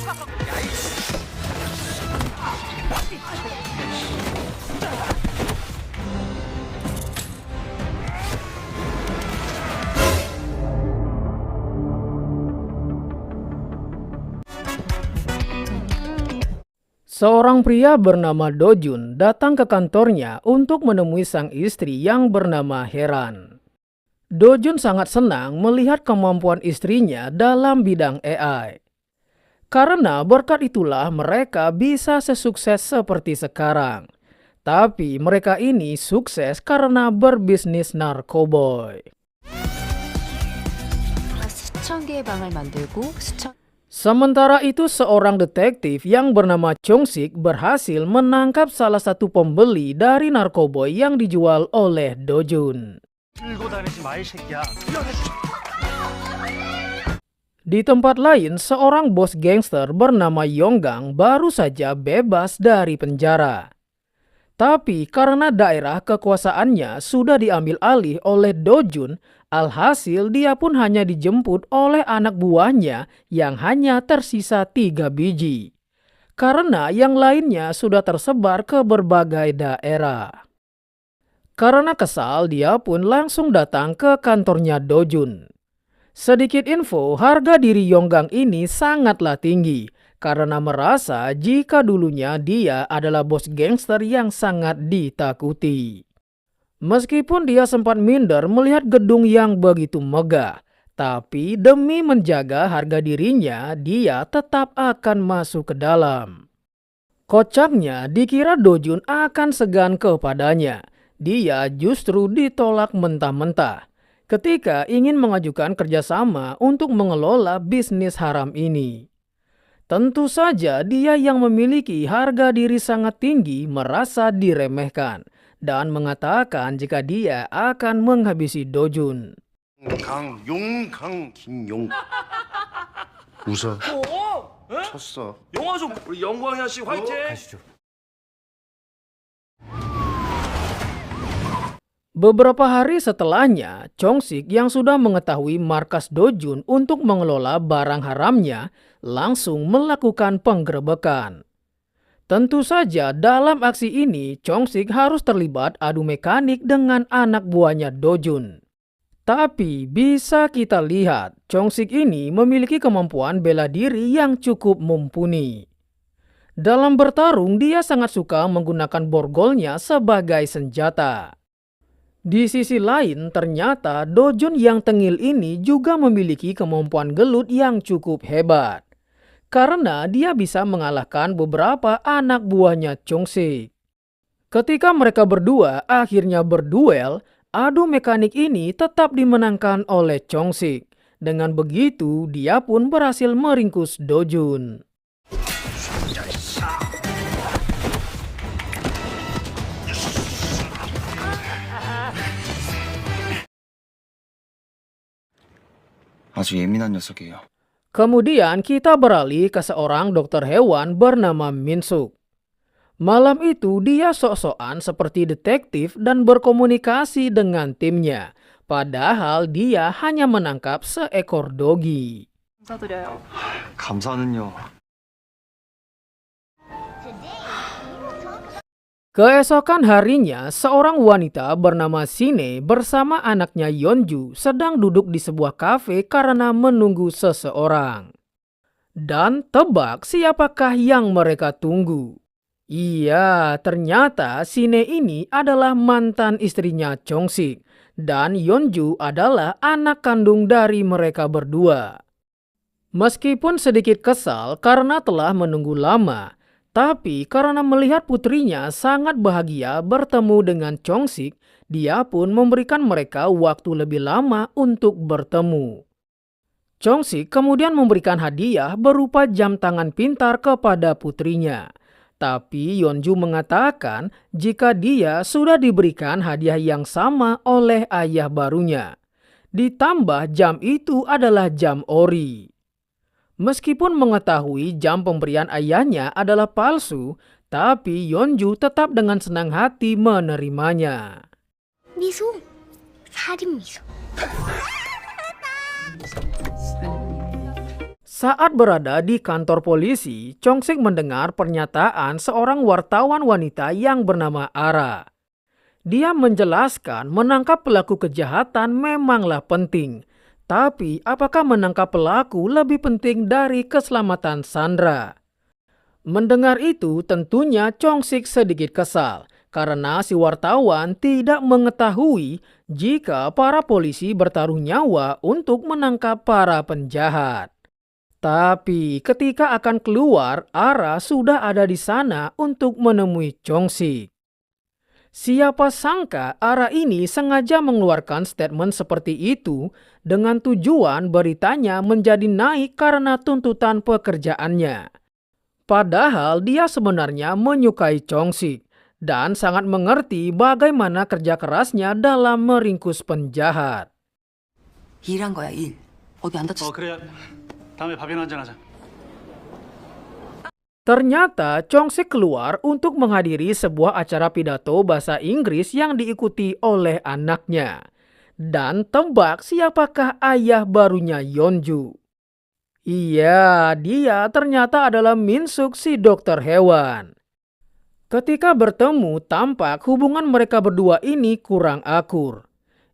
Seorang pria bernama Dojun datang ke kantornya untuk menemui sang istri yang bernama Heran. Dojun sangat senang melihat kemampuan istrinya dalam bidang AI. Karena berkat itulah mereka bisa sesukses seperti sekarang. Tapi mereka ini sukses karena berbisnis narkoboy. 수천 개의 방을 만들고 Sementara itu seorang detektif yang bernama Chong-sik berhasil menangkap salah satu pembeli dari narkoboy yang dijual oleh Dojun. Di tempat lain, seorang bos gangster bernama Yonggang baru saja bebas dari penjara. Tapi karena daerah kekuasaannya sudah diambil alih oleh Dojun, alhasil dia pun hanya dijemput oleh anak buahnya yang hanya tersisa 3 biji. Karena yang lainnya sudah tersebar ke berbagai daerah. Karena kesal, dia pun langsung datang ke kantornya Dojun. Sedikit info, harga diri Yonggang ini sangatlah tinggi. Karena merasa jika dulunya dia adalah bos gangster yang sangat ditakuti. Meskipun dia sempat minder melihat gedung yang begitu megah, tapi demi menjaga harga dirinya, dia tetap akan masuk ke dalam. Kocaknya, dikira Dojun akan segan kepadanya. Dia justru ditolak mentah-mentah ketika ingin mengajukan kerjasama untuk mengelola bisnis haram ini. Tentu saja dia yang memiliki harga diri sangat tinggi merasa diremehkan dan mengatakan jika dia akan menghabisi Dojun. 김용. 웃어. 쳤어. 영화 좀 우리 영광현 씨 화이팅! 가시죠. Beberapa hari setelahnya, Chong-sik yang sudah mengetahui markas Dojun untuk mengelola barang haramnya langsung melakukan penggerebekan. Tentu saja dalam aksi ini Chong-sik harus terlibat adu mekanik dengan anak buahnya Dojun. Tapi bisa kita lihat Chong-sik ini memiliki kemampuan bela diri yang cukup mumpuni. Dalam bertarung dia sangat suka menggunakan borgolnya sebagai senjata. Di sisi lain, ternyata Dojun yang tengil ini juga memiliki kemampuan gelut yang cukup hebat. Karena dia bisa mengalahkan beberapa anak buahnya Chong-sik. Ketika mereka berdua akhirnya berduel, adu mekanik ini tetap dimenangkan oleh Chong-sik. Dengan begitu, dia pun berhasil meringkus Dojun. 아주 예민한 녀석이에요. Kemudian kita beralih ke seorang dokter hewan bernama Min-suk. Malam itu dia sok-sokan seperti detektif dan berkomunikasi dengan timnya. Padahal dia hanya menangkap seekor dogi. 감사드려요. 감사는요. Keesokan harinya, seorang wanita bernama Sine bersama anaknya Yeonju sedang duduk di sebuah kafe karena menunggu seseorang. Dan tebak siapakah yang mereka tunggu? Iya, ternyata Sine ini adalah mantan istrinya Chong-sik dan Yeonju adalah anak kandung dari mereka berdua. Meskipun sedikit kesal karena telah menunggu lama, tapi karena melihat putrinya sangat bahagia bertemu dengan Chong-sik, dia pun memberikan mereka waktu lebih lama untuk bertemu. Chong-sik kemudian memberikan hadiah berupa jam tangan pintar kepada putrinya. Tapi Yeonju mengatakan jika dia sudah diberikan hadiah yang sama oleh ayah barunya. Ditambah jam itu adalah jam ori. Meskipun mengetahui jam pemberian ayahnya adalah palsu, tapi Yeonju tetap dengan senang hati menerimanya. 미소, 살인 미소. Saat berada di kantor polisi, Chong-sik mendengar pernyataan seorang wartawan wanita yang bernama Ara. Dia menjelaskan menangkap pelaku kejahatan memanglah penting, tapi apakah menangkap pelaku lebih penting dari keselamatan Sandra? Mendengar itu tentunya Chong-sik sedikit kesal karena si wartawan tidak mengetahui jika para polisi bertaruh nyawa untuk menangkap para penjahat. Tapi ketika akan keluar, Ara sudah ada di sana untuk menemui Chong-sik. Siapa sangka Ara ini sengaja mengeluarkan statement seperti itu dengan tujuan beritanya menjadi naik karena tuntutan pekerjaannya. Padahal dia sebenarnya menyukai Chong-sik dan sangat mengerti bagaimana kerja kerasnya dalam meringkus penjahat. 일한 거야, 일. 어디 안 다쳤어? 그래. 다음에 밥이나 한잔 하자. Ternyata Chong-sik keluar untuk menghadiri sebuah acara pidato bahasa Inggris yang diikuti oleh anaknya. Dan tebak siapakah ayah barunya Yeonju? Iya, dia ternyata adalah Min-suk si dokter hewan. Ketika bertemu, tampak hubungan mereka berdua ini kurang akur.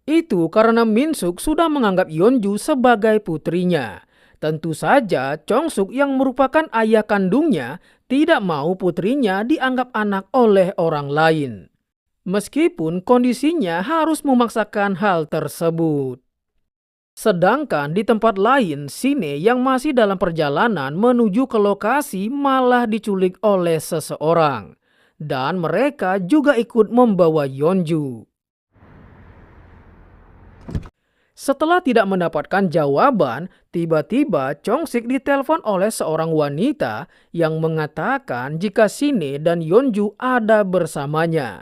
Itu karena Min-suk sudah menganggap Yeonju sebagai putrinya. Tentu saja Chong-suk yang merupakan ayah kandungnya tidak mau putrinya dianggap anak oleh orang lain. Meskipun kondisinya harus memaksakan hal tersebut. Sedangkan di tempat lain, Sine yang masih dalam perjalanan menuju ke lokasi malah diculik oleh seseorang. Dan mereka juga ikut membawa Yeonju. Setelah tidak mendapatkan jawaban, tiba-tiba Chong-sik ditelepon oleh seorang wanita yang mengatakan jika Sine dan Yeonju ada bersamanya.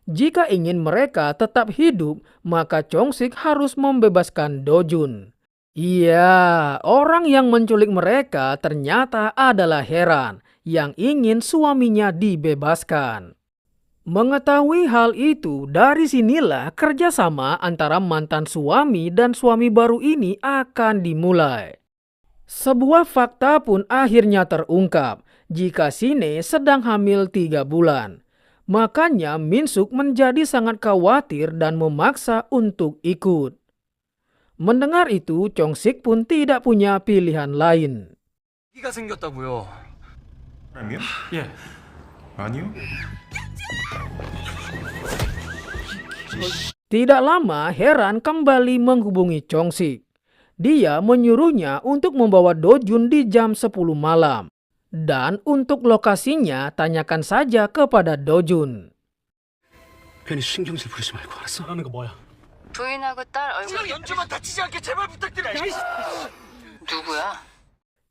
Jika ingin mereka tetap hidup, maka Chong-sik harus membebaskan Do-jun. Iya, orang yang menculik mereka ternyata adalah Heran yang ingin suaminya dibebaskan. Mengetahui hal itu, dari sinilah kerjasama antara mantan suami dan suami baru ini akan dimulai. Sebuah fakta pun akhirnya terungkap jika Sine sedang hamil 3 bulan. Makanya Min-suk menjadi sangat khawatir dan memaksa untuk ikut. Mendengar itu, Chong-sik pun tidak punya pilihan lain. 기가 생겼다고요. 아니요? 예. 아니요? Tidak lama, Heran kembali menghubungi Chong-sik. Dia menyuruhnya untuk membawa Do-jun di jam 10 malam. Dan untuk lokasinya, tanyakan saja kepada Do-jun. 괜히 신경질 부리지 말고 알았어? 하는 거 뭐야? 부인하고 딸 얼굴 연주만 다치지 않게 제발 부탁드려. 누구야?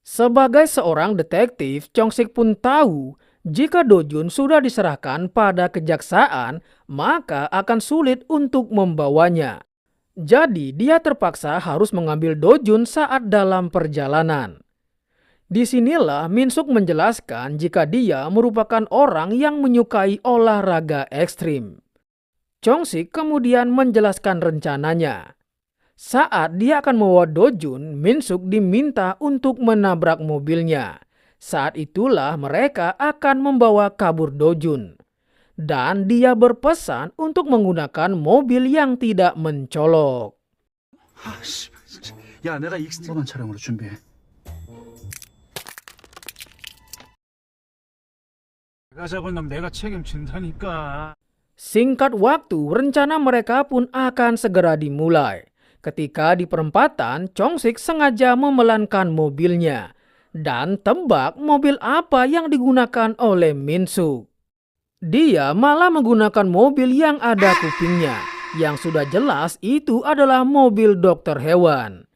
Sebagai seorang detektif, Chong-sik pun tahu jika Do-jun sudah diserahkan pada kejaksaan, maka akan sulit untuk membawanya. Jadi dia terpaksa harus mengambil Do-jun saat dalam perjalanan. Disinilah Min-suk menjelaskan jika dia merupakan orang yang menyukai olahraga ekstrim. Chong-sik kemudian menjelaskan rencananya. Saat dia akan membawa Do-jun, Min-suk diminta untuk menabrak mobilnya. Saat itulah mereka akan membawa kabur Do-jun. Dan dia berpesan untuk menggunakan mobil yang tidak mencolok. 야, 내가 익스트림한 촬영으로 준비해. 내가 잡은 놈 내가 책임진다니까. Singkat waktu, rencana mereka pun akan segera dimulai. Ketika di perempatan, Chong-sik sengaja memelankan mobilnya. Dan tebak mobil apa yang digunakan oleh Min-suk. Dia malah menggunakan mobil yang ada kupingnya. Yang sudah jelas itu adalah mobil dokter hewan.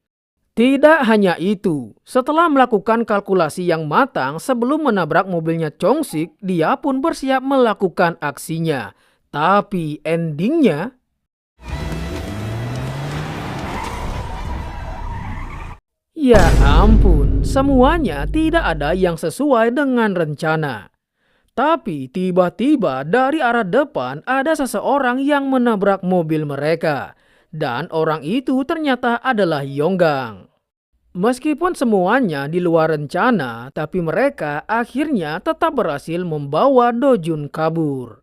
Tidak hanya itu, setelah melakukan kalkulasi yang matang sebelum menabrak mobilnya Chong-sik, dia pun bersiap melakukan aksinya. Tapi endingnya... Ya ampun, semuanya tidak ada yang sesuai dengan rencana. Tapi tiba-tiba dari arah depan ada seseorang yang menabrak mobil mereka. Dan orang itu ternyata adalah Yonggang. Meskipun semuanya di luar rencana, tapi mereka akhirnya tetap berhasil membawa Dojun kabur.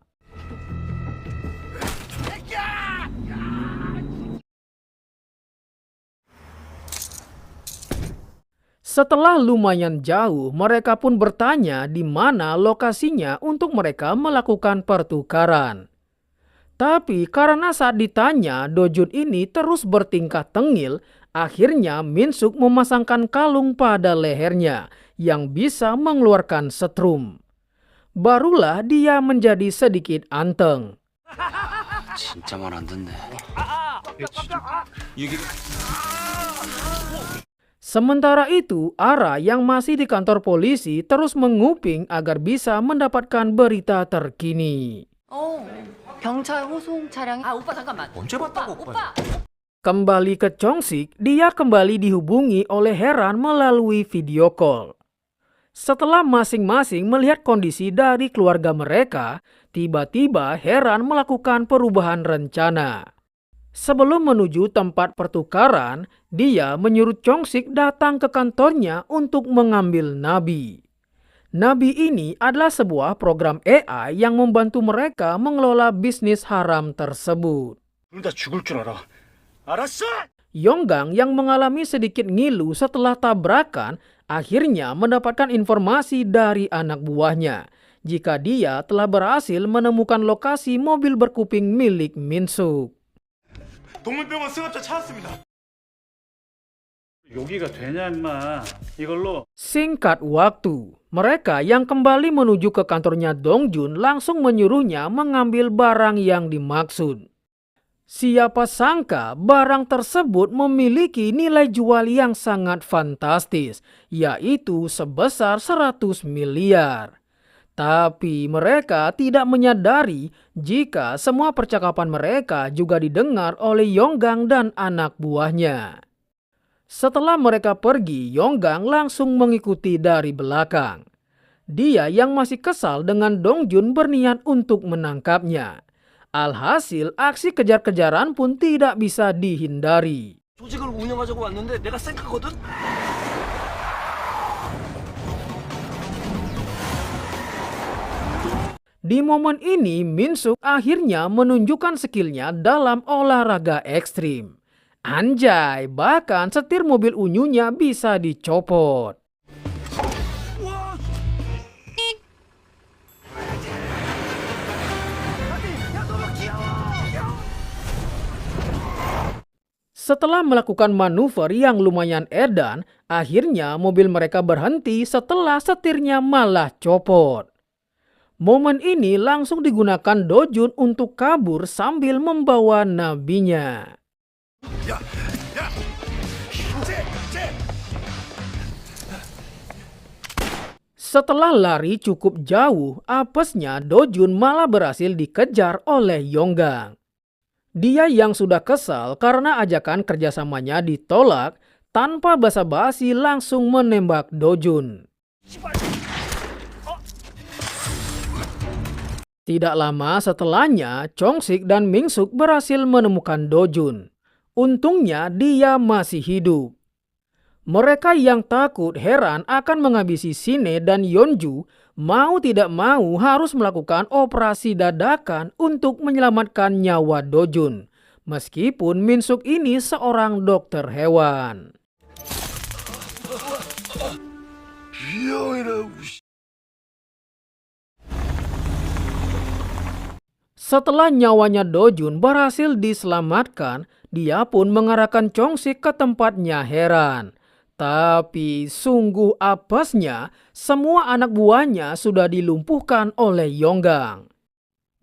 Setelah lumayan jauh, mereka pun bertanya di mana lokasinya untuk mereka melakukan pertukaran. Tapi karena saat ditanya, Dojun ini terus bertingkah tengil, akhirnya Minsuk memasangkan kalung pada lehernya yang bisa mengeluarkan setrum. Barulah dia menjadi sedikit anteng. 진짜 말 안 듣네. Sementara itu, Ara yang masih di kantor polisi terus menguping agar bisa mendapatkan berita terkini. 경찰 호송 차량이 오빠 잠깐만. 언제 봤다고 오빠? Kembali ke Chongsik, dia kembali dihubungi oleh Heran melalui video call. Setelah masing-masing melihat kondisi dari keluarga mereka, tiba-tiba Heran melakukan perubahan rencana. Sebelum menuju tempat pertukaran, dia menyuruh Chongsik datang ke kantornya untuk mengambil nabi. Nabi ini adalah sebuah program AI yang membantu mereka mengelola bisnis haram tersebut. 둘 다 죽을 줄 알아. 알았어? Yonggang yang mengalami sedikit ngilu setelah tabrakan akhirnya mendapatkan informasi dari anak buahnya jika dia telah berhasil menemukan lokasi mobil berkuping milik Minsuk. 동물병원 승합차 찾았습니다. 여기가 되냐 임마. 이걸로 Singkat waktu, mereka yang kembali menuju ke kantornya Dongjun langsung menyuruhnya mengambil barang yang dimaksud. Siapa sangka barang tersebut memiliki nilai jual yang sangat fantastis, yaitu sebesar 100 miliar. Tapi mereka tidak menyadari jika semua percakapan mereka juga didengar oleh Yonggang dan anak buahnya. Setelah mereka pergi, Yonggang langsung mengikuti dari belakang. Dia yang masih kesal dengan Dongjun berniat untuk menangkapnya. Alhasil, aksi kejar-kejaran pun tidak bisa dihindari. 조직을 운영하자고 왔는데 내가 쌩크거든? Di momen ini, Minsuk akhirnya menunjukkan skillnya dalam olahraga ekstrim. Anjay, bahkan setir mobil unyunya bisa dicopot. Setelah melakukan manuver yang lumayan edan, akhirnya mobil mereka berhenti setelah setirnya malah copot. Momen ini langsung digunakan Dojun untuk kabur sambil membawa nabinya. Setelah lari cukup jauh, apesnya Dojun malah berhasil dikejar oleh Yonggang. Dia yang sudah kesal karena ajakan kerjasamanya ditolak, tanpa basa-basi langsung menembak Dojun. Tidak lama setelahnya, Chongsik dan Minsuk berhasil menemukan Dojun. Untungnya dia masih hidup. Mereka yang takut heran akan menghabisi Sine dan Yeonju, mau tidak mau harus melakukan operasi dadakan untuk menyelamatkan nyawa Dojun. Meskipun Minsuk ini seorang dokter hewan. Setelah nyawanya Dojun berhasil diselamatkan, dia pun mengarahkan Chongsik ke tempatnya Heran. Tapi sungguh apesnya, semua anak buahnya sudah dilumpuhkan oleh Yonggang.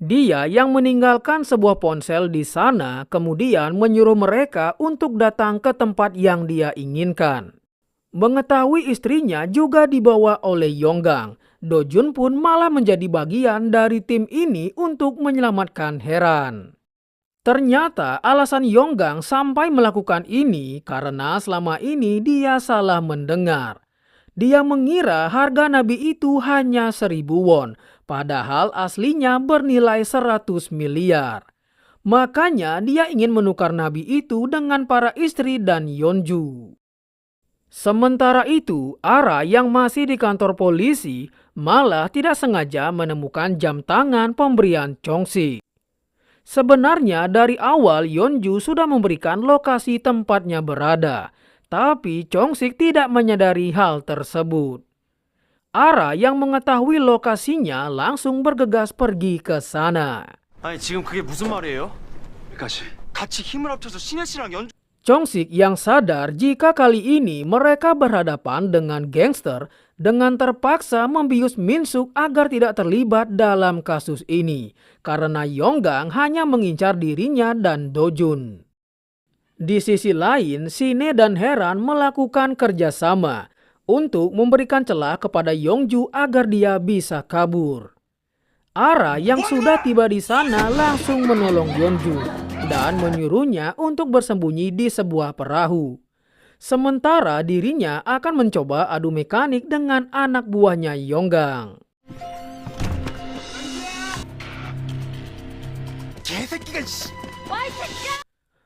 Dia yang meninggalkan sebuah ponsel di sana kemudian menyuruh mereka untuk datang ke tempat yang dia inginkan. Mengetahui istrinya juga dibawa oleh Yonggang, Dojun pun malah menjadi bagian dari tim ini untuk menyelamatkan Heran. Ternyata alasan Yonggang sampai melakukan ini karena selama ini dia salah mendengar. Dia mengira harga nabi itu hanya 1.000 won, padahal aslinya bernilai 100 miliar. Makanya dia ingin menukar nabi itu dengan para istri dan Yeonju. Sementara itu, Ara yang masih di kantor polisi malah tidak sengaja menemukan jam tangan pemberian Chong-sik. Sebenarnya dari awal Yeonju sudah memberikan lokasi tempatnya berada, tapi Chong-sik tidak menyadari hal tersebut. Ara yang mengetahui lokasinya langsung bergegas pergi ke sana. 아니 지금 그게 무슨 말이에요? 여기까지. 같이 힘을 합쳐서 신혜 씨랑 연주 Chong-sik yang sadar jika kali ini mereka berhadapan dengan gangster dengan terpaksa membius Min-suk agar tidak terlibat dalam kasus ini karena Yonggang hanya mengincar dirinya dan Do-jun. Di sisi lain, Sine dan Heran melakukan kerjasama untuk memberikan celah kepada Yongju agar dia bisa kabur. Ara yang sudah tiba di sana langsung menolong Yeonju dan menyuruhnya untuk bersembunyi di sebuah perahu. Sementara dirinya akan mencoba adu mekanik dengan anak buahnya Yonggang. 개새끼가 씨.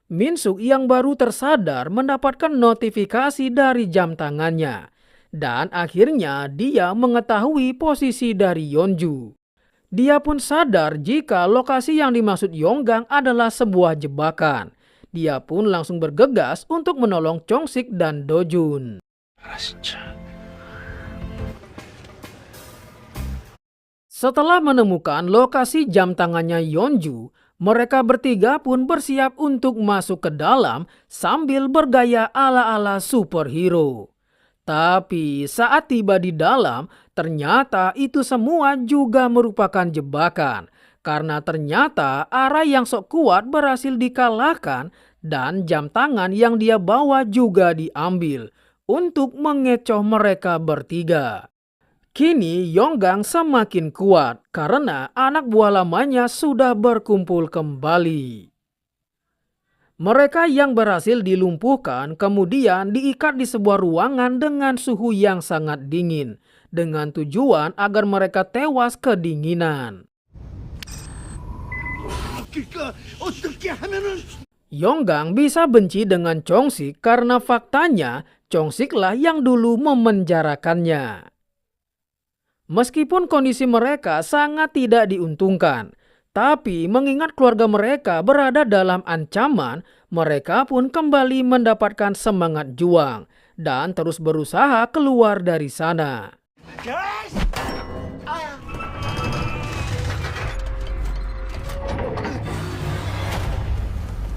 Min-suk yang baru tersadar mendapatkan notifikasi dari jam tangannya. Dan akhirnya dia mengetahui posisi dari Yeonju. Dia pun sadar jika lokasi yang dimaksud Yonggang adalah sebuah jebakan. Dia pun langsung bergegas untuk menolong Chong-sik dan Do-jun. 아 진짜. Setelah menemukan lokasi jam tangannya Yeonju, mereka bertiga pun bersiap untuk masuk ke dalam sambil bergaya ala-ala superhero. Tapi saat tiba di dalam, ternyata itu semua juga merupakan jebakan. Karena ternyata Ara yang sok kuat berhasil dikalahkan dan jam tangan yang dia bawa juga diambil untuk mengecoh mereka bertiga. Kini Yonggang semakin kuat karena anak buah lamanya sudah berkumpul kembali. Mereka yang berhasil dilumpuhkan kemudian diikat di sebuah ruangan dengan suhu yang sangat dingin dengan tujuan agar mereka tewas kedinginan. Yonggang bisa benci dengan Chong-sik karena faktanya Chong-siklah yang dulu memenjarakannya. Meskipun kondisi mereka sangat tidak diuntungkan, tapi mengingat keluarga mereka berada dalam ancaman, mereka pun kembali mendapatkan semangat juang dan terus berusaha keluar dari sana.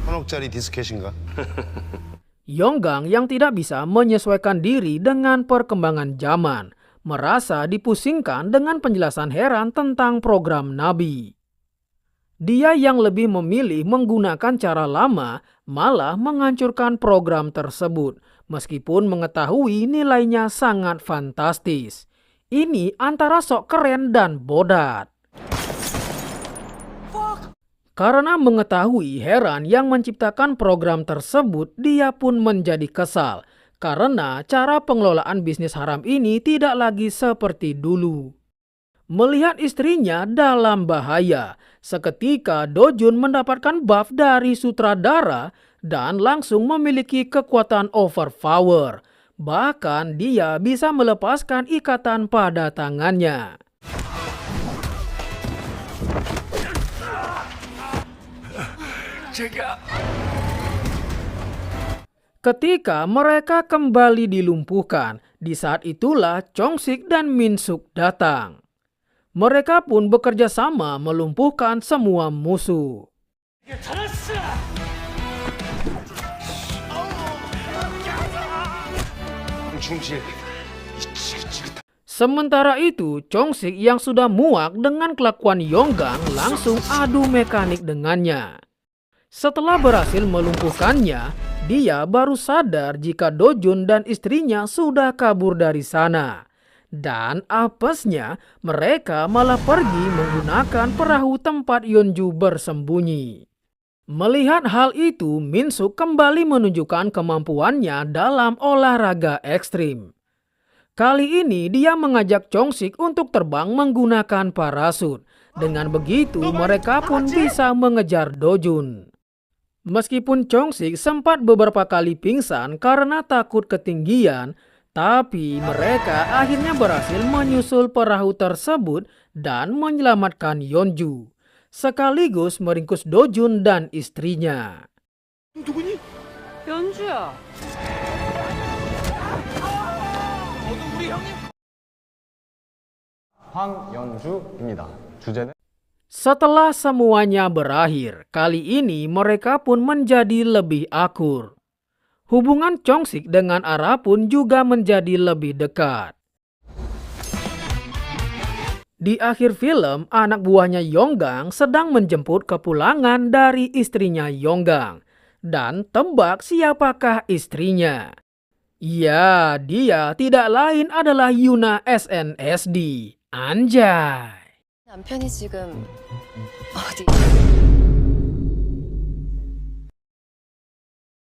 한억짜리 디스켓인가? Yonggang yang tidak bisa menyesuaikan diri dengan perkembangan zaman, merasa dipusingkan dengan penjelasan Heran tentang program Nabi. Dia yang lebih memilih menggunakan cara lama malah menghancurkan program tersebut meskipun mengetahui nilainya sangat fantastis. Ini antara sok keren dan bodat. Karena mengetahui Heran yang menciptakan program tersebut, dia pun menjadi kesal karena cara pengelolaan bisnis haram ini tidak lagi seperti dulu. Melihat istrinya dalam bahaya, seketika Do-jun mendapatkan buff dari sutradara dan langsung memiliki kekuatan overpower. Bahkan dia bisa melepaskan ikatan pada tangannya. Ketika mereka kembali dilumpuhkan, di saat itulah Chong-sik dan Min-suk datang. Mereka pun bekerja sama melumpuhkan semua musuh. Sementara itu, Chong-sik yang sudah muak dengan kelakuan Yonggang langsung adu mekanik dengannya. Setelah berhasil melumpuhkannya, dia baru sadar jika Do-jun dan istrinya sudah kabur dari sana. Dan apesnya, mereka malah pergi menggunakan perahu tempat Yeonju bersembunyi. Melihat hal itu, Min-suk kembali menunjukkan kemampuannya dalam olahraga ekstrim. Kali ini dia mengajak Chong-sik untuk terbang menggunakan parasut. Dengan begitu, mereka pun bisa mengejar Do-jun. Meskipun Chong-sik sempat beberapa kali pingsan karena takut ketinggian, tapi mereka akhirnya berhasil menyusul perahu tersebut dan menyelamatkan Yeonju, sekaligus meringkus Do-jun dan istrinya. 연주야. 황연주입니다. 주제는 Setelah semuanya berakhir, kali ini mereka pun menjadi lebih akur. Hubungan Chong-sik dengan Ara pun juga menjadi lebih dekat. Di akhir film, anak buahnya Yonggang sedang menjemput kepulangan dari istrinya Yonggang. Dan tebak siapakah istrinya? Ya, dia tidak lain adalah Yuna SNSD. Anjay! 남편이 지금 어디?